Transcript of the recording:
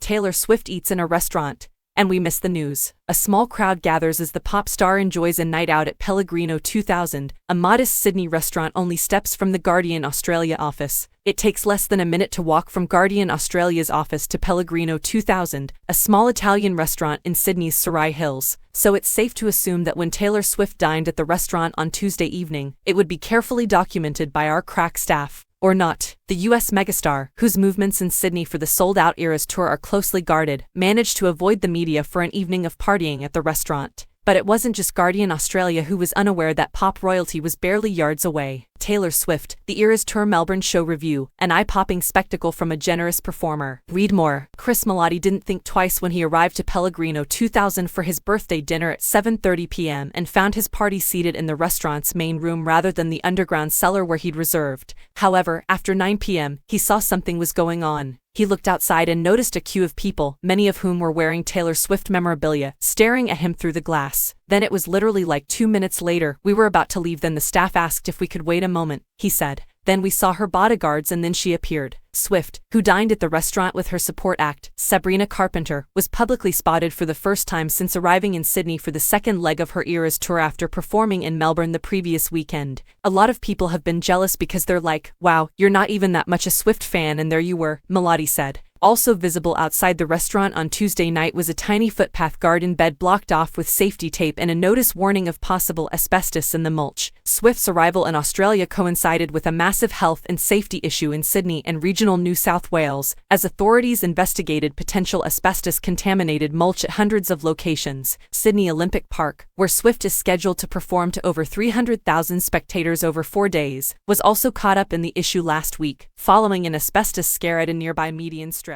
Taylor Swift eats in a restaurant, and we miss the news. A small crowd gathers as the pop star enjoys a night out at Pellegrino 2000, a modest Sydney restaurant only steps from the Guardian Australia office. It takes less than a minute to walk from Guardian Australia's office to Pellegrino 2000, a small Italian restaurant in Sydney's Surrey Hills, so it's safe to assume that when Taylor Swift dined at the restaurant on Tuesday evening, it would be carefully documented by our crack staff. Or not. The US megastar, whose movements in Sydney for the sold-out Eras tour are closely guarded, managed to avoid the media for an evening of partying at the restaurant. But it wasn't just Guardian Australia who was unaware that pop royalty was barely yards away. Taylor Swift, the Eras Tour Melbourne show review, an eye-popping spectacle from a generous performer. Read more. Chris Melati didn't think twice when he arrived to Pellegrino 2000 for his birthday dinner at 7:30 p.m. and found his party seated in the restaurant's main room rather than the underground cellar where he'd reserved. However, after 9 p.m., he saw something was going on. He looked outside and noticed a queue of people, many of whom were wearing Taylor Swift memorabilia, staring at him through the glass. Then it was literally like 2 minutes later, we were about to leave, then the staff asked if we could wait a moment, he said. Then we saw her bodyguards and then she appeared. Swift, who dined at the restaurant with her support act, Sabrina Carpenter, was publicly spotted for the first time since arriving in Sydney for the second leg of her Eras tour after performing in Melbourne the previous weekend. A lot of people have been jealous because they're like, wow, you're not even that much a Swift fan and there you were, Melati said. Also visible outside the restaurant on Tuesday night was a tiny footpath garden bed blocked off with safety tape and a notice warning of possible asbestos in the mulch. Swift's arrival in Australia coincided with a massive health and safety issue in Sydney and regional New South Wales, as authorities investigated potential asbestos-contaminated mulch at hundreds of locations. Sydney Olympic Park, where Swift is scheduled to perform to over 300,000 spectators over 4 days, was also caught up in the issue last week, following an asbestos scare at a nearby median strip.